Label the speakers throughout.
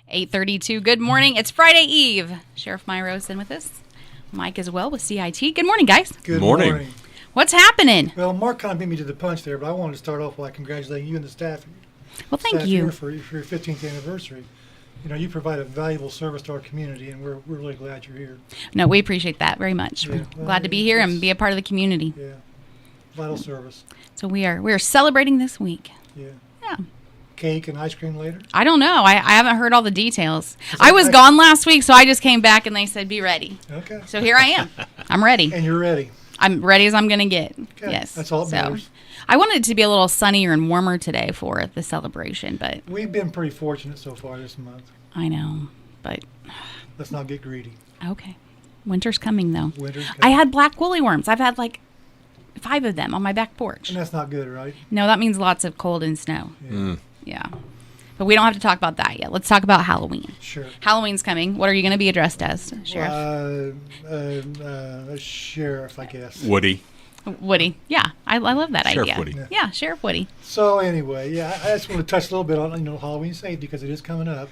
Speaker 1: 8:32. Good morning. It's Friday Eve. Sheriff Myro's in with us. Mike as well with CIT. Good morning, guys.
Speaker 2: Good morning.
Speaker 1: What's happening?
Speaker 2: Well, Mark kind of beat me to the punch there, but I wanted to start off by congratulating you and the staff.
Speaker 1: Well, thank you.
Speaker 2: Here for your 15th anniversary. You know, you provide a valuable service to our community, and we're really glad you're here.
Speaker 1: No, we appreciate that very much.
Speaker 2: Yeah,
Speaker 1: We're glad to be here and be a part of the community.
Speaker 2: Yeah, vital service.
Speaker 1: So we are celebrating this week.
Speaker 2: Yeah.
Speaker 1: Yeah.
Speaker 2: Cake and ice cream later?
Speaker 1: I don't know. I haven't heard all the details. I was gone last week, so I just came back and they said, be ready.
Speaker 2: Okay.
Speaker 1: So here I am. I'm ready.
Speaker 2: And you're ready.
Speaker 1: I'm ready as I'm going to get.
Speaker 2: Okay.
Speaker 1: Yes.
Speaker 2: That's all that matters.
Speaker 1: I wanted it to be a little sunnier and warmer today for the celebration, but
Speaker 2: We've been pretty fortunate so far this month.
Speaker 1: I know, but
Speaker 2: Let's not get greedy.
Speaker 1: okay. Winter's coming, though.
Speaker 2: Winter's
Speaker 1: I
Speaker 2: coming.
Speaker 1: had black woolly worms. I've had like 5 of them on my back porch.
Speaker 2: And that's not good, right?
Speaker 1: No, that means lots of cold and snow.
Speaker 2: Yeah.
Speaker 1: Yeah. But we don't have to talk about that yet. Let's talk about Halloween.
Speaker 2: Sure.
Speaker 1: Halloween's coming. What are you going to be addressed as, Sheriff?
Speaker 2: Sheriff, I guess.
Speaker 3: Woody.
Speaker 1: Woody. Yeah, I love that
Speaker 3: Sheriff
Speaker 1: idea.
Speaker 3: Woody.
Speaker 1: Yeah, Sheriff Woody.
Speaker 2: So anyway, yeah, I just want to touch a little bit on Halloween safety because it is coming up.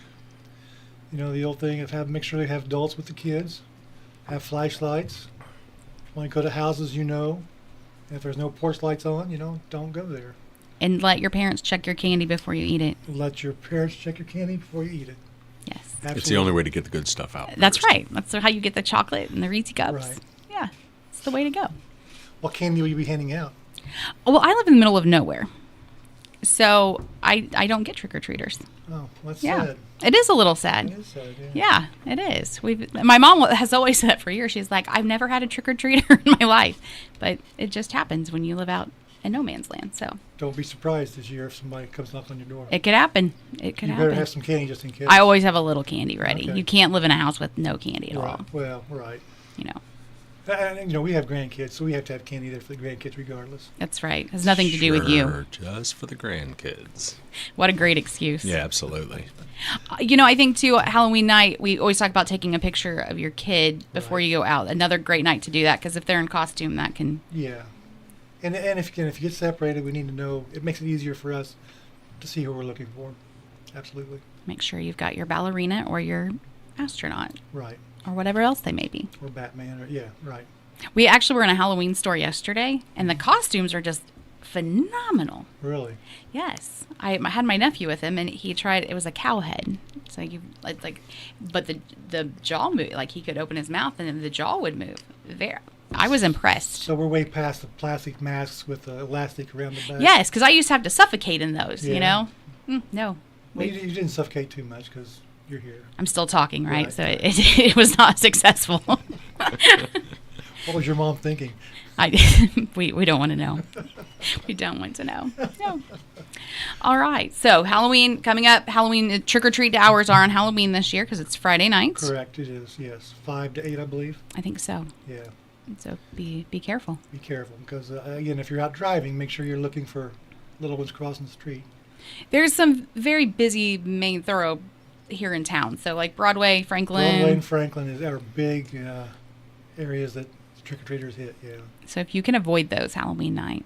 Speaker 2: You know, the old thing of make sure they have adults with the kids, have flashlights. When you go to houses, if there's no porch lights on, don't go there.
Speaker 1: And let your parents check your candy before you eat it.
Speaker 2: Let your parents check your candy before you eat it.
Speaker 1: Yes.
Speaker 2: Absolutely.
Speaker 3: It's the only way to get the good stuff out.
Speaker 1: That's
Speaker 3: first.
Speaker 1: right. That's how you get the chocolate and the Reese's Cups.
Speaker 2: Right.
Speaker 1: Yeah, it's the way to go.
Speaker 2: What candy will you be handing out?
Speaker 1: Well, I live in the middle of nowhere, so I don't get trick-or-treaters.
Speaker 2: Oh, that's
Speaker 1: Yeah.
Speaker 2: sad.
Speaker 1: It is a little sad.
Speaker 2: It is sad, yeah.
Speaker 1: Yeah, it is. My mom has always said that for years. She's like, I've never had a trick-or-treater in my life, but it just happens when you live out in no man's land. So
Speaker 2: Don't be surprised this year if somebody comes knock on your door.
Speaker 1: it could happen. It could
Speaker 2: You
Speaker 1: happen.
Speaker 2: better have some candy just in case.
Speaker 1: I always have a little candy ready.
Speaker 2: Okay.
Speaker 1: You can't live in a house with no candy at all.
Speaker 2: Right. Well, right.
Speaker 1: You know,
Speaker 2: And, we have grandkids, so we have to have candy there for the grandkids regardless.
Speaker 1: that's right. It has nothing to do with you.
Speaker 3: Sure, just for the grandkids.
Speaker 1: What a great excuse.
Speaker 3: Yeah, absolutely.
Speaker 1: I think too, Halloween night, we always talk about taking a picture of your kid before you go out. Another great night to do that because if they're in costume, that can.
Speaker 2: Yeah. And if you get separated, we need to know. It makes it easier for us to see who we're looking for. Absolutely.
Speaker 1: Make sure you've got your ballerina or your astronaut
Speaker 2: Right.
Speaker 1: or whatever else they may be.
Speaker 2: Or Batman. Or yeah. Right.
Speaker 1: We actually were in a Halloween store yesterday, and the costumes are just phenomenal.
Speaker 2: Really.
Speaker 1: Yes, I had my nephew with him, and he tried. It was a cow head, so but the jaw moved. Like he could open his mouth, and then the jaw would move. I was impressed.
Speaker 2: So we're way past the plastic masks with the elastic around the back.
Speaker 1: Yes, because I used to have to suffocate in those. You
Speaker 2: Yeah.
Speaker 1: know, no.
Speaker 2: Well, you didn't suffocate too much because you're here.
Speaker 1: I'm still talking, right?
Speaker 2: Right.
Speaker 1: So it was not successful.
Speaker 2: What was your mom thinking?
Speaker 1: We don't want to know. We don't want to know. No. All right. So Halloween coming up. Halloween trick-or-treat hours are on Halloween this year because it's Friday nights.
Speaker 2: Correct. It is. Yes. 5 to 8, I believe.
Speaker 1: I think so.
Speaker 2: Yeah.
Speaker 1: So be careful.
Speaker 2: Be careful because again, if you're out driving, make sure you're looking for little ones crossing the street.
Speaker 1: There's some very busy main thorough here in town. So like Broadway, Franklin.
Speaker 2: Broadway and Franklin are big areas that trick-or-treaters hit. Yeah.
Speaker 1: So if you can avoid those Halloween night,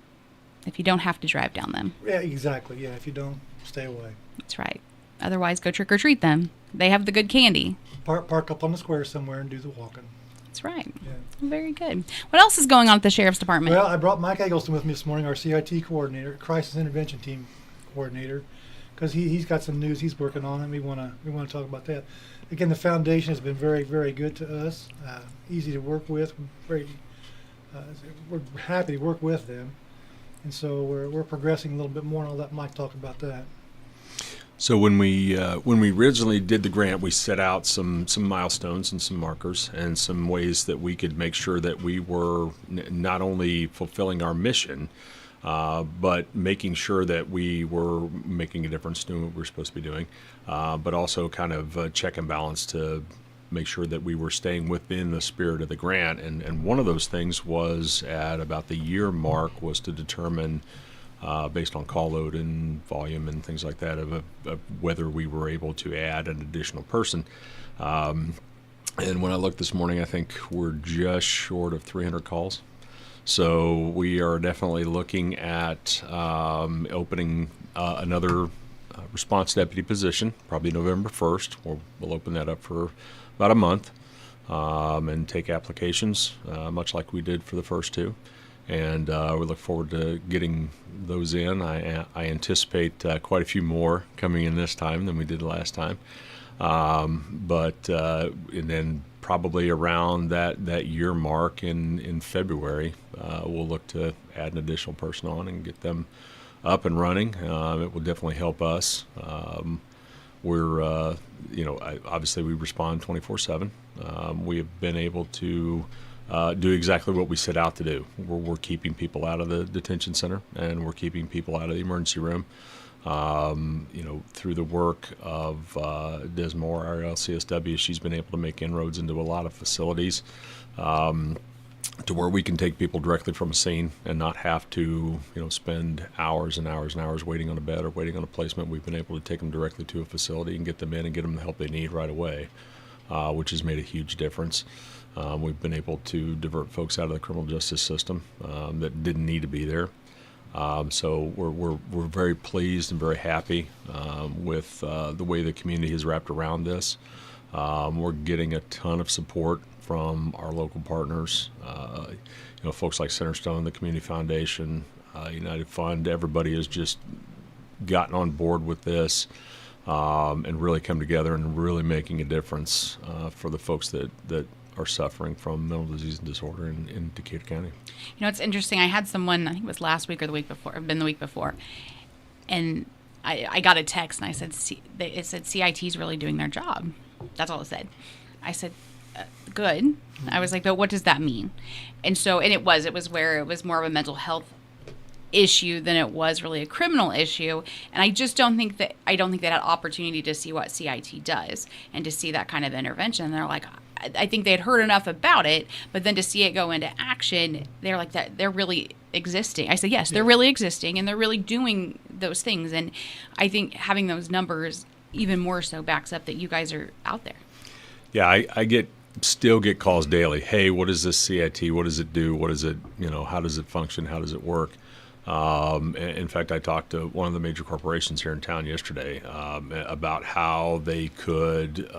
Speaker 1: if you don't have to drive down them.
Speaker 2: Yeah. Exactly. Yeah. If you don't, stay away.
Speaker 1: That's right. Otherwise, go trick-or-treat them. They have the good candy.
Speaker 2: Park up on the square somewhere and do the walking.
Speaker 1: That's right.
Speaker 2: Yeah.
Speaker 1: Very good. What else is going on at the Sheriff's Department?
Speaker 2: Well, I brought Mike Eggleston with me this morning, our CIT coordinator, crisis intervention team coordinator, because he's got some news he's working on, and we want to talk about that. Again, the foundation has been very, very good to us. Easy to work with. We're happy to work with them, and so we're progressing a little bit more. And I'll let Mike talk about that.
Speaker 3: So when we originally did the grant, we set out some milestones and some markers and some ways that we could make sure that we were not only fulfilling our mission, but making sure that we were making a difference, doing what we're supposed to be doing, but also kind of check and balance to make sure that we were staying within the spirit of the grant. And one of those things was at about the year mark was to determine, based on call load and volume and things like that, of whether we were able to add an additional person. And when I looked this morning, I think we're just short of 300 calls. So we are definitely looking at opening another response deputy position, probably November 1st. We'll open that up for about a month and take applications, much like we did for the first two. And we look forward to getting those in. I anticipate quite a few more coming in this time than we did last time. And then probably around that year mark in February, we'll look to add an additional person on and get them up and running. It will definitely help us. We're, obviously we respond 24/7. We have been able to do exactly what we set out to do. We're keeping people out of the detention center, and we're keeping people out of the emergency room. Through the work of Des Moore, our LCSW, she's been able to make inroads into a lot of facilities to where we can take people directly from a scene and not have to, spend hours and hours and hours waiting on a bed or waiting on a placement. We've been able to take them directly to a facility and get them in and get them the help they need right away, which has made a huge difference. We've been able to divert folks out of the criminal justice system that didn't need to be there. So we're very pleased and very happy with the way the community has wrapped around this. We're getting a ton of support from our local partners, folks like Centerstone, the Community Foundation, United Fund. Everybody has just gotten on board with this and really come together and really making a difference for the folks that are suffering from mental disease and disorder in Decatur County.
Speaker 1: It's interesting. I had someone, I think it was last week or the week before, the week before, and I got a text and I said, it said CIT's really doing their job. That's all it said. I said, good. I was like, but what does that mean? And it was where it was more of a mental health issue than it was really a criminal issue. And I just don't think they had opportunity to see what CIT does and to see that kind of intervention. And they're like, I think they had heard enough about it, but then to see it go into action, they're like, that they're really existing. I said, yes, they're really existing and they're really doing those things. And I think having those numbers even more so backs up that you guys are out there.
Speaker 3: Yeah, I still get calls daily. Hey, what is this CIT? What does it do? What is it? How does it function? How does it work? In fact, I talked to one of the major corporations here in town yesterday about how they could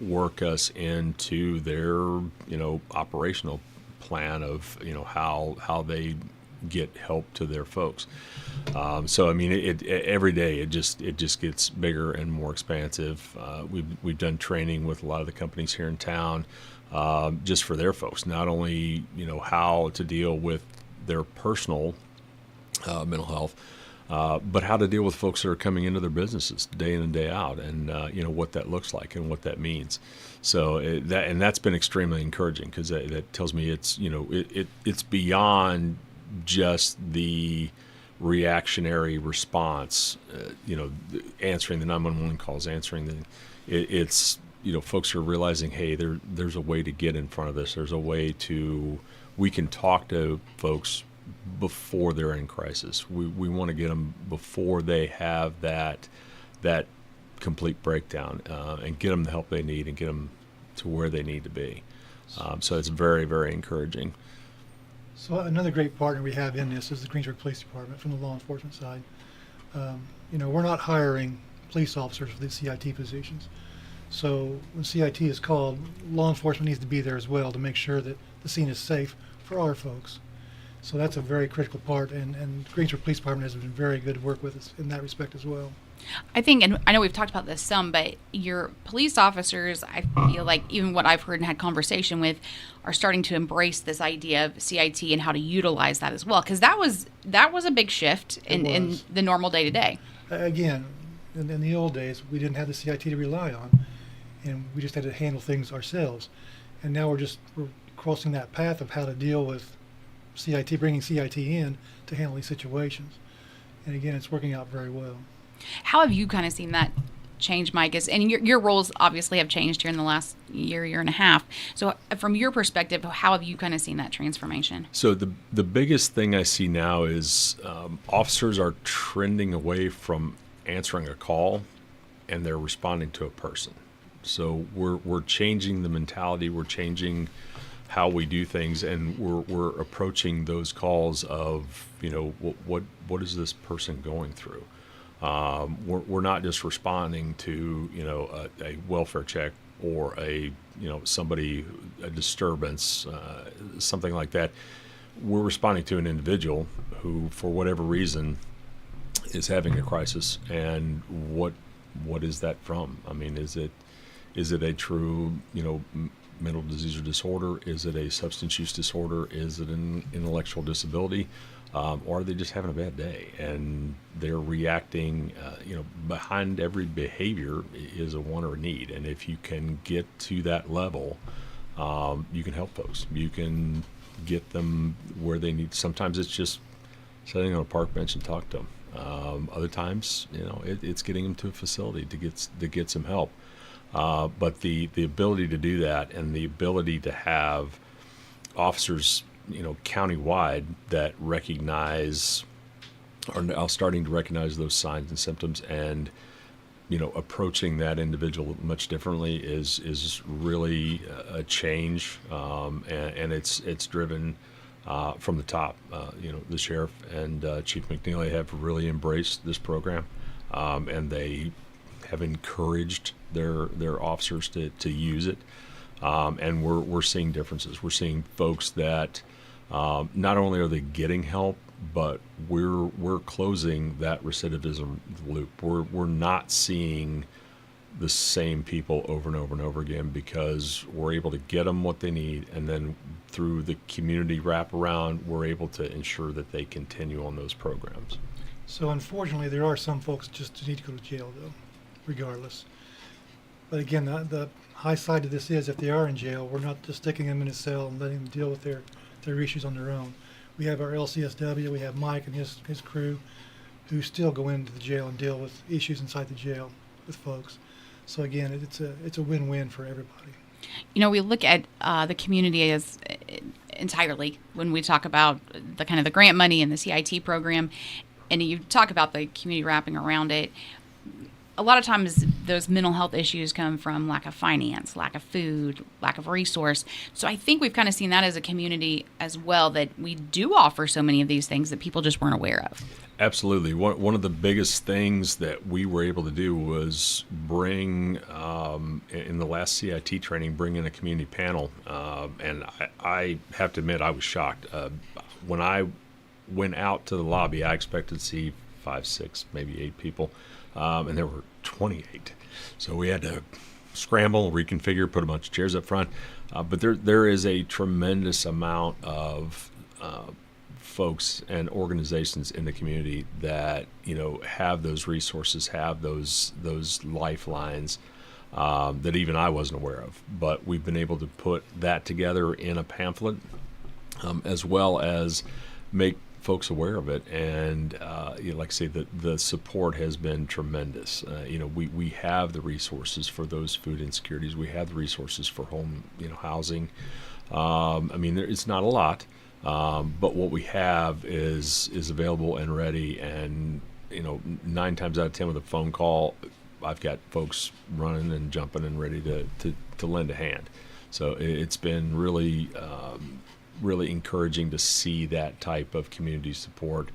Speaker 3: work us into their, operational plan of, how they get help to their folks. Every day it just gets bigger and more expansive. We've done training with a lot of the companies here in town just for their folks, not only, how to deal with their personal mental health, but how to deal with folks that are coming into their businesses day in and day out, and what that looks like and what that means. So that's been extremely encouraging, because that tells me it's it's beyond just the reactionary response. Answering the 911 calls, it's folks are realizing, hey, there's a way to get in front of this. There's a way we can talk to folks before they're in crisis. We want to get them before they have that complete breakdown, and get them the help they need and get them to where they need to be. So it's very, very encouraging.
Speaker 2: So another great partner we have in this is the Greensburg Police Department from the law enforcement side. We're not hiring police officers for the CIT positions. So when CIT is called, law enforcement needs to be there as well to make sure that the scene is safe for our folks. So that's a very critical part, and Greensburg Police Department has been very good to work with us in that respect as well.
Speaker 1: I think, and I know we've talked about this some, but your police officers, I feel like even what I've heard and had conversation with, are starting to embrace this idea of CIT and how to utilize that as well, because that was a big shift in the normal day to day.
Speaker 2: Again, in the old days, we didn't have the CIT to rely on, and we just had to handle things ourselves. And now we're crossing that path of how to deal with CIT, bringing CIT in to handle these situations. And again, it's working out very well.
Speaker 1: How have you kind of seen that change, Mike? And your roles obviously have changed here in the last year and a half. So from your perspective, how have you kind of seen that transformation?
Speaker 3: So the biggest thing I see now is officers are trending away from answering a call, and they're responding to a person. So we're changing the mentality. We're changing how we do things, and we're approaching those calls of, what is this person going through? We're not just responding to a welfare check or somebody, a disturbance, something like that. We're responding to an individual who, for whatever reason, is having a crisis. And what is that from? I mean, is it a true mental disease or disorder? Is it a substance use disorder? Is it an intellectual disability? Or are they just having a bad day and they're reacting? Behind every behavior is a want or a need, and if you can get to that level, you can help folks. You can get them where they need. Sometimes it's just sitting on a park bench and talk to them. Other times, it's getting them to a facility to get some help. But the ability to do that, and the ability to have officers countywide that recognize, or now starting to recognize those signs and symptoms, and approaching that individual much differently is really a change, and it's driven from the top. The sheriff and Chief McNeely have really embraced this program, and they have encouraged their officers to use it, and we're seeing differences. We're seeing folks that not only are they getting help, but we're closing that recidivism loop. We're not seeing the same people over and over and over again, because we're able to get them what they need, and then through the community wraparound, we're able to ensure that they continue on those programs.
Speaker 2: So unfortunately, there are some folks just need to go to jail, though, regardless. But again, the high side of this is, if they are in jail, we're not just sticking them in a cell and letting them deal with their issues on their own. We have our LCSW, we have Mike and his crew, who still go into the jail and deal with issues inside the jail with folks. So again, it's a win-win for everybody.
Speaker 1: We look at the community as entirely when we talk about the kind of the grant money and the CIT program, and you talk about the community wrapping around it. A lot of times those mental health issues come from lack of finance, lack of food, lack of resource. So I think we've kind of seen that as a community as well, that we do offer so many of these things that people just weren't aware of.
Speaker 3: Absolutely. One of the biggest things that we were able to do was bring, in the last CIT training, bring in a community panel. And I have to admit, I was shocked. When I went out to the lobby, I expected to see 5, 6, maybe 8 people. And there were 28. So we had to scramble, reconfigure, put a bunch of chairs up front. But there is a tremendous amount of folks and organizations in the community that have those resources, have those lifelines that even I wasn't aware of. But we've been able to put that together in a pamphlet, as well as make folks aware of it, and like I say, the support has been tremendous. We have the resources for those food insecurities. We have the resources for home, housing. It's not a lot, but what we have is available and ready. And 9 times out of 10 with a phone call, I've got folks running and jumping and ready to lend a hand. So it's been really encouraging to see that type of community support,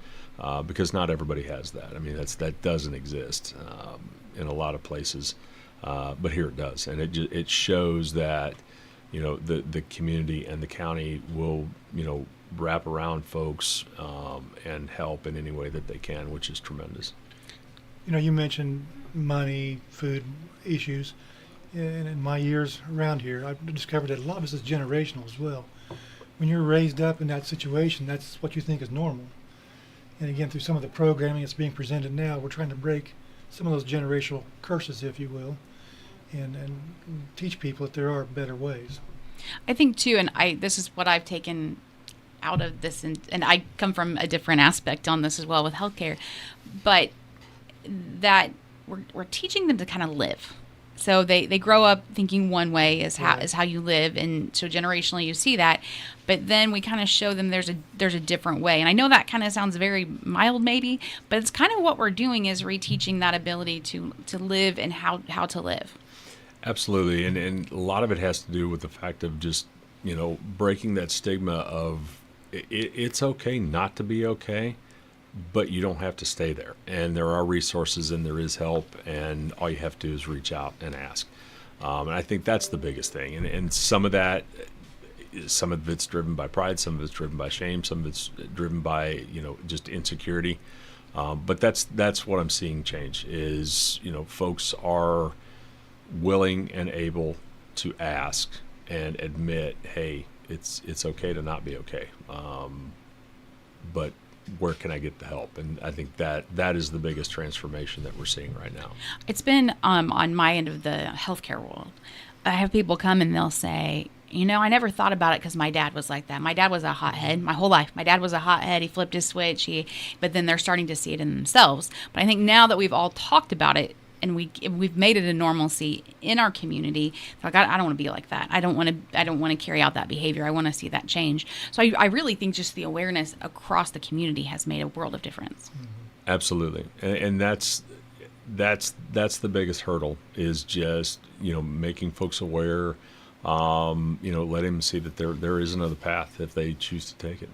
Speaker 3: because not everybody has that. That doesn't exist in a lot of places, but here it does, and it shows that the community and the county will wrap around folks and help in any way that they can, which is tremendous.
Speaker 2: You mentioned money, food issues, and in my years around here, I've discovered that a lot of this is generational as well. When you're raised up in that situation, that's what you think is normal. And again, through some of the programming that's being presented now, we're trying to break some of those generational curses, if you will, and teach people that there are better ways.
Speaker 1: I think too, and this is what I've taken out of this, and I come from a different aspect on this as well with healthcare, but that we're teaching them to kind of live. So they grow up thinking one way is how you live, and so generationally you see that. But then we kind of show them there's a different way. And I know that kind of sounds very mild maybe, but it's kind of what we're doing is reteaching that ability to live and how to live.
Speaker 3: Absolutely, and a lot of it has to do with the fact of just breaking that stigma of it's okay not to be okay, but you don't have to stay there. And there are resources and there is help, and all you have to do is reach out and ask. And I think that's the biggest thing. And some of it's driven by pride, some of it's driven by shame, some of it's driven by, just insecurity. But that's what I'm seeing change is, folks are willing and able to ask and admit, hey, it's okay to not be okay. But where can I get the help? And I think that is the biggest transformation that we're seeing right now.
Speaker 1: It's been on my end of the healthcare world. I have people come and they'll say, I never thought about it because my dad was like that. My dad was a hothead my whole life. My dad was a hothead. He flipped his switch. But then they're starting to see it in themselves. But I think now that we've all talked about it and we've made it a normalcy in our community, like I don't want to be like that. I don't want to carry out that behavior. I want to see that change. So I really think just the awareness across the community has made a world of difference.
Speaker 3: Absolutely, and that's the biggest hurdle is just making folks aware. Let them see that there is another path if they choose to take it.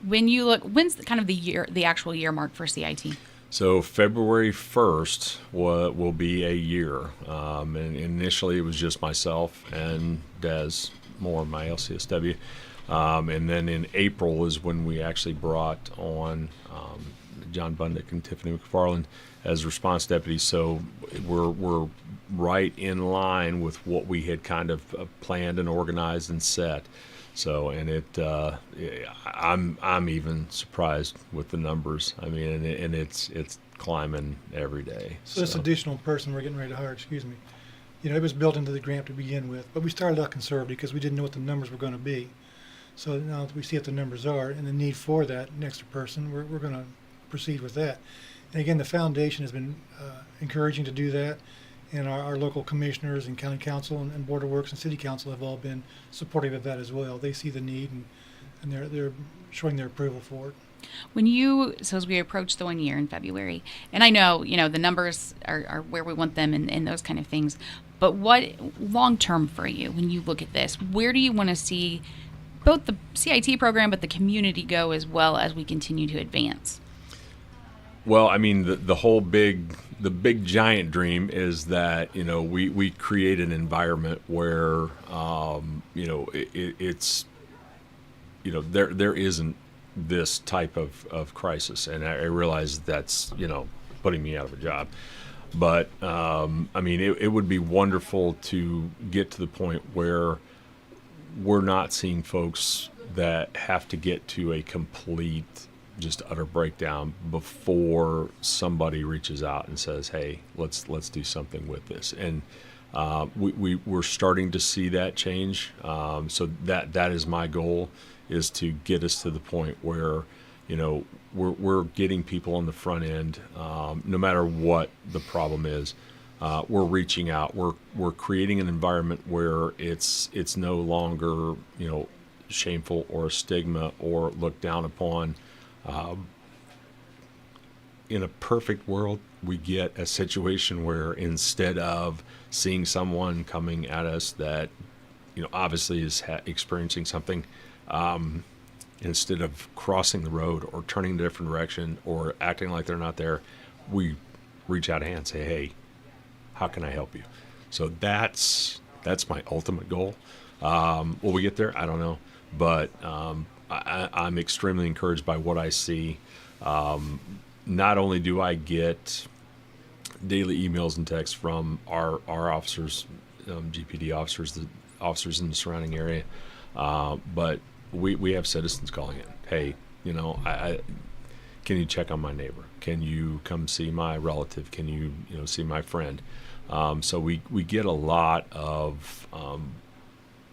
Speaker 1: When you look, when's kind of the actual year mark for CIT?
Speaker 3: So February 1st will be a year. And initially it was just myself and Des Moore, my LCSW. And then in April is when we actually brought on John Bundick and Tiffany McFarland as response deputies. So we're right in line with what we had kind of planned and organized and set. So, and I'm even surprised with the numbers. I mean, and it's climbing every day.
Speaker 2: So this additional person we're getting ready to hire, it was built into the grant to begin with, but we started out conservative because we didn't know what the numbers were going to be. So now that we see what the numbers are and the need for that extra person, we're going to proceed with that. And again, the foundation has been encouraging to do that. And our local commissioners and county council and board of works and city council have all been supportive of that as well. They see the need and they're showing their approval for it.
Speaker 1: So as we approach the 1 year in February, and I know, the numbers are where we want them and those kind of things, but what long term for you, when you look at this, where do you want to see both the CIT program but the community go as well as we continue to advance?
Speaker 3: Well, I mean, the big giant dream is that, we create an environment where, it's, there isn't this type of crisis. And I realize that's, putting me out of a job. But, I mean, it would be wonderful to get to the point where we're not seeing folks that have to get to a complete just utter breakdown before somebody reaches out and says, hey, let's do something with this. And we're starting to see that change. So that is my goal, is to get us to the point where, we're getting people on the front end, no matter what the problem is. We're reaching out. We're creating an environment where it's no longer, shameful or a stigma or looked down upon. In a perfect world, we get a situation where instead of seeing someone coming at us that, obviously is experiencing something, instead of crossing the road or turning in a different direction or acting like they're not there, we reach out a hand and say, hey, how can I help you? So that's my ultimate goal. Will we get there? I don't know. But I'm extremely encouraged by what I see. Not only do I get daily emails and texts from our officers, GPD officers, the officers in the surrounding area, but we have citizens calling in. Hey, can you check on my neighbor? Can you come see my relative? Can you see my friend? So we get a lot of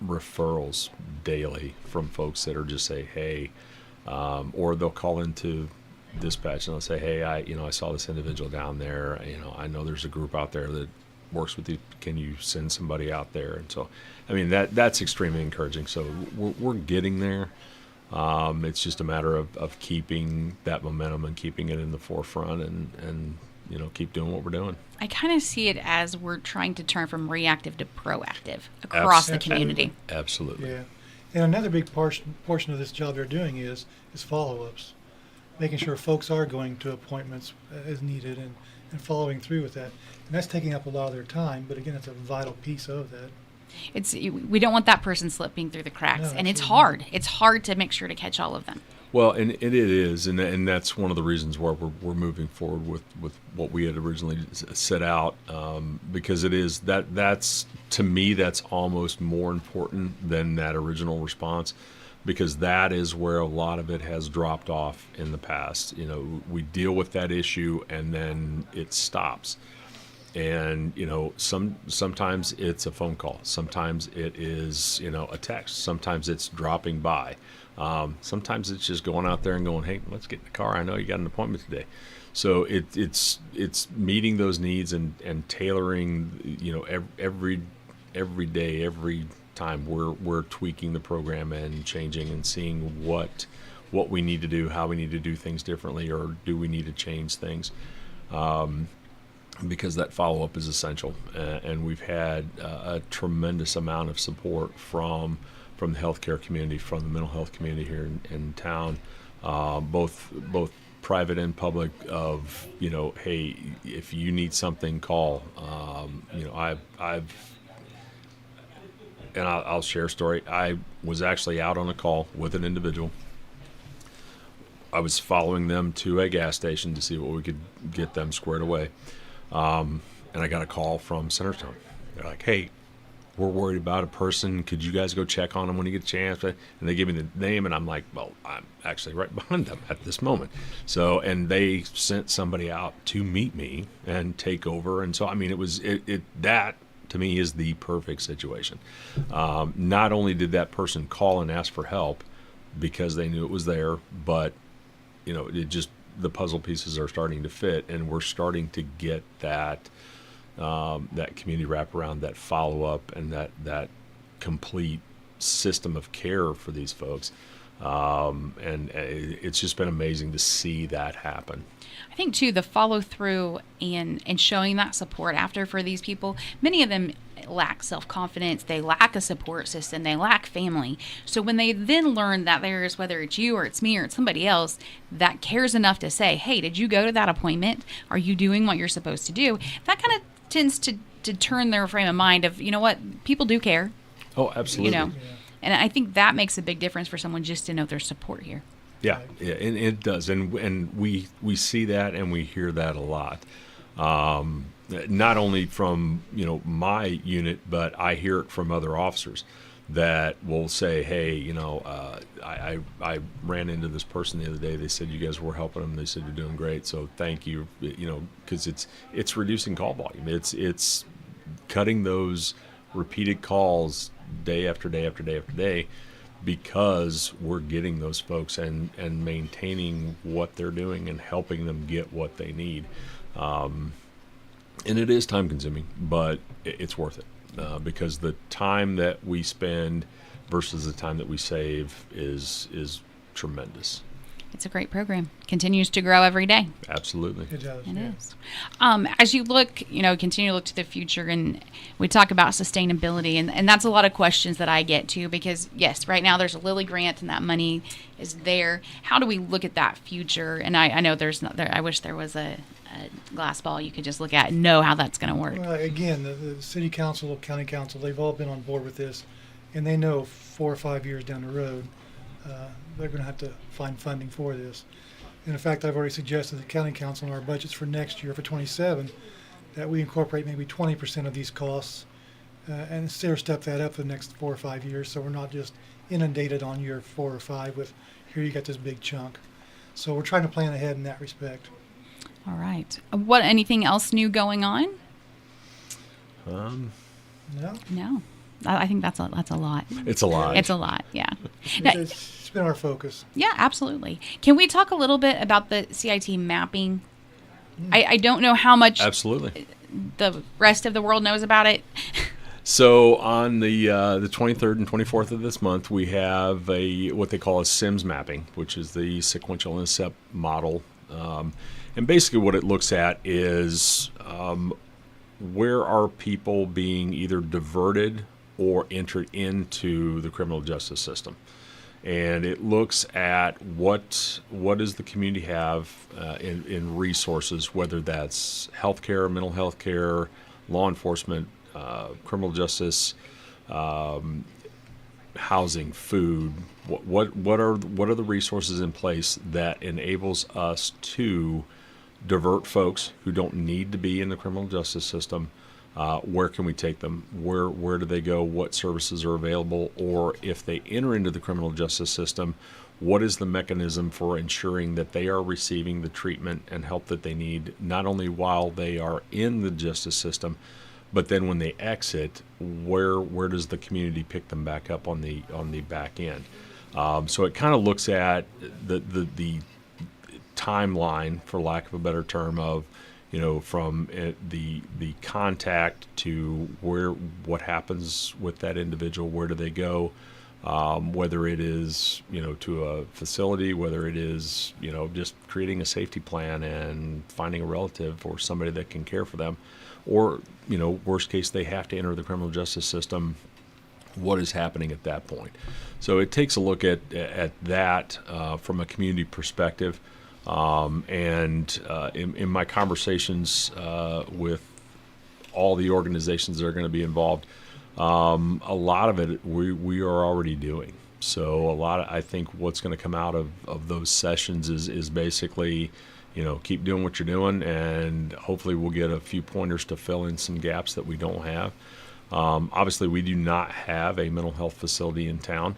Speaker 3: referrals daily from folks that are just say, hey, or they'll call into dispatch and they'll say, hey, I saw this individual down there. I know there's a group out there that works with you. Can you send somebody out there? And so, I mean, that's extremely encouraging. So we're getting there. It's just a matter of keeping that momentum and keeping it in the forefront and keep doing what we're doing.
Speaker 1: I kind of see it as we're trying to turn from reactive to proactive across the community.
Speaker 3: Absolutely.
Speaker 2: Yeah. And another big portion of this job they're doing is follow-ups. making sure folks are going to appointments as needed and following through with that. And that's taking up a lot of their time, but again, it's a vital piece of that.
Speaker 1: We don't want that person slipping through the cracks,
Speaker 2: No,
Speaker 1: and it's
Speaker 2: absolutely
Speaker 1: hard. It's hard to make sure to catch all of them.
Speaker 3: Well, and it is, and that's one of the reasons why we're moving forward with what we had originally set out, because it is that's to me that's almost more important than that original response, because that is where a lot of it has dropped off in the past. You know, we deal with that issue and then it stops. And you know, sometimes it's a phone call, sometimes it is, you know, a text, sometimes it's dropping by, sometimes it's just going out there and going, hey, let's get in the car, I know you got an appointment today. So it's meeting those needs and tailoring, you know, every day, every time we're tweaking the program and changing and seeing what we need to do, how we need to do things differently, or do we need to change things. Because that follow-up is essential, and we've had a tremendous amount of support from the healthcare community, from the mental health community here in town, both private and public. Of, you know, hey, if you need something, call. You know, I'll share a story. I was actually out on a call with an individual. I was following them to a gas station to see what we could get them squared away. And I got a call from Centerstone. They're like, hey, we're worried about a person. Could you guys go check on them when you get a chance? And they give me the name, and I'm like, well, I'm actually right behind them at this moment. So, and they sent somebody out to meet me and take over. And so, I mean, that to me is the perfect situation. Not only did that person call and ask for help because they knew it was there, but, you know, the puzzle pieces are starting to fit, and we're starting to get that community wraparound, that follow-up, and that complete system of care for these folks. And it's just been amazing to see that happen.
Speaker 1: I think, too, the follow-through and showing that support after for these people, many of them lack self-confidence, they lack a support system, they lack family. So when they then learn that there's, whether it's you or it's me or it's somebody else that cares enough to say, hey, did you go to that appointment? Are you doing what you're supposed to do? That kind of tends to turn their frame of mind of, you know what, people do care.
Speaker 3: Oh, absolutely.
Speaker 1: You know, and I think that makes a big difference for someone just to know there's support here.
Speaker 3: Yeah, and it does, and we see that and we hear that a lot. Not only from, you know, my unit, but I hear it from other officers that will say, hey, you know, I ran into this person the other day. They said you guys were helping them. They said you're doing great, so thank you. You know, because it's reducing call volume. It's cutting those repeated calls day after day after day after day, because we're getting those folks and maintaining what they're doing and helping them get what they need. And it is time consuming, but it's worth it, because the time that we spend versus the time that we save is tremendous.
Speaker 1: It's a great program. Continues to grow every day.
Speaker 3: Absolutely.
Speaker 2: It does.
Speaker 1: It is. As you look, you know, continue to look to the future, and we talk about sustainability, and that's a lot of questions that I get to, because yes, right now there's a Lilly grant and that money is there. How do we look at that future? And I know there's not there. I wish there was a glass ball you could just look at and know how that's going to work.
Speaker 2: Well, again, the city council, county council, they've all been on board with this, and they know 4 or 5 years down the road, they're going to have to find funding for this. And in fact, I've already suggested to the county council in our budgets for next year, for 27, that we incorporate maybe 20% of these costs and step that up for the next 4 or 5 years, so we're not just inundated on year 4 or 5 with, here you got this big chunk. So we're trying to plan ahead in that respect.
Speaker 1: All right. Anything else new going on? No. I think that's a lot.
Speaker 3: It's a lot.
Speaker 1: It's a lot, yeah. Now,
Speaker 2: It's been our focus.
Speaker 1: yeah, absolutely. Can we talk a little bit about the CIT mapping? I don't know how much
Speaker 3: Absolutely.
Speaker 1: the rest of the world knows about it.
Speaker 3: So on the 23rd and 24th of this month, we have what they call a SIMS mapping, which is the sequential intercept model. And basically what it looks at is where are people being either diverted or entered into the criminal justice system. and it looks at what does the community have in resources, whether that's healthcare, mental health care, law enforcement, criminal justice, housing, food. What are the resources in place that enables us to divert folks who don't need to be in the criminal justice system? Where can we take them? Where do they go? What services are available? Or if they enter into the criminal justice system, what is the mechanism for ensuring that they are receiving the treatment and help that they need, not only while they are in the justice system, but then when they exit, where does the community pick them back up on the back end? So it kind of looks at the timeline, for lack of a better term, of from the contact to what happens with that individual, where do they go, whether it is to a facility, whether it is just creating a safety plan and finding a relative or somebody that can care for them, or worst case they have to enter the criminal justice system. What is happening at that point? So it takes a look at that from a community perspective. And in my conversations with all the organizations that are going to be involved, a lot of it we are already doing. So I think what's going to come out of those sessions is basically, keep doing what you're doing, and hopefully we'll get a few pointers to fill in some gaps that we don't have. Obviously, we do not have a mental health facility in town.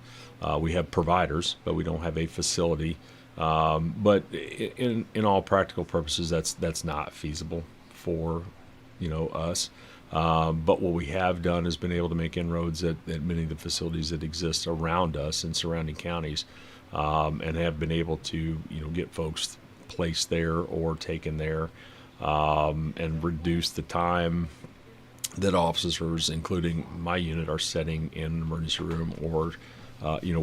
Speaker 3: We have providers, but we don't have a facility. But in all practical purposes, that's not feasible for us. But what we have done is been able to make inroads at many of the facilities that exist around us in surrounding counties, and have been able to get folks placed there or taken there, and reduce the time that officers, including my unit, are sitting in an emergency room or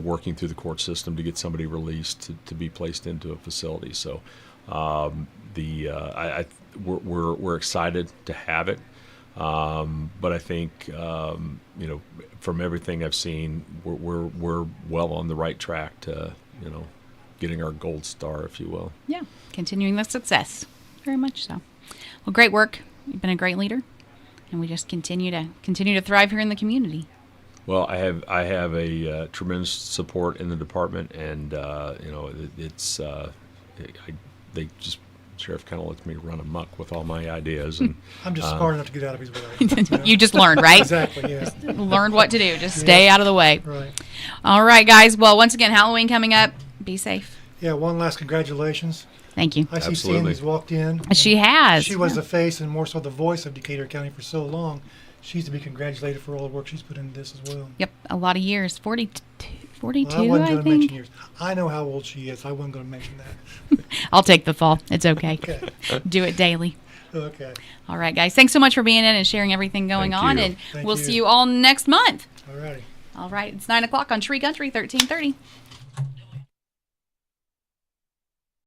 Speaker 3: working through the court system to get somebody released to be placed into a facility. So we're excited to have it, but I think from everything I've seen, we're well on the right track to getting our gold star, if you will.
Speaker 1: Yeah, continuing the success, very much so. Well, great work. You've been a great leader, and we just continue to thrive here in the community.
Speaker 3: Well, I have a tremendous support in the department, and Sheriff kind of lets me run amok with all my ideas, and
Speaker 2: I'm just smart enough to get out of his way.
Speaker 1: You just learned, right?
Speaker 2: Exactly. Yeah.
Speaker 1: Learned what to do. Just stay out of the way.
Speaker 2: Right.
Speaker 1: All right, guys. Well, once again, Halloween coming up. Be safe.
Speaker 2: Yeah. One last congratulations.
Speaker 1: Thank you.
Speaker 2: I see
Speaker 3: Absolutely.
Speaker 2: Sandy's walked in.
Speaker 1: She has.
Speaker 2: She was the face and more so the voice of Decatur County for so long. She's to be congratulated for all the work she's put into this as well.
Speaker 1: Yep, a lot of years. 42,
Speaker 2: I wasn't
Speaker 1: I
Speaker 2: going to mention
Speaker 1: think.
Speaker 2: years. I know how old she is. I wasn't going to mention that.
Speaker 1: I'll take the fall. It's okay.
Speaker 2: Okay.
Speaker 1: Do it daily.
Speaker 2: Okay.
Speaker 1: All right, guys. Thanks so much for being in and sharing everything going
Speaker 3: Thank
Speaker 1: on.
Speaker 3: you.
Speaker 1: And
Speaker 2: Thank
Speaker 1: we'll
Speaker 2: you.
Speaker 1: see you all next month.
Speaker 2: All righty.
Speaker 1: All right. It's 9 o'clock on Tree Country, 1330.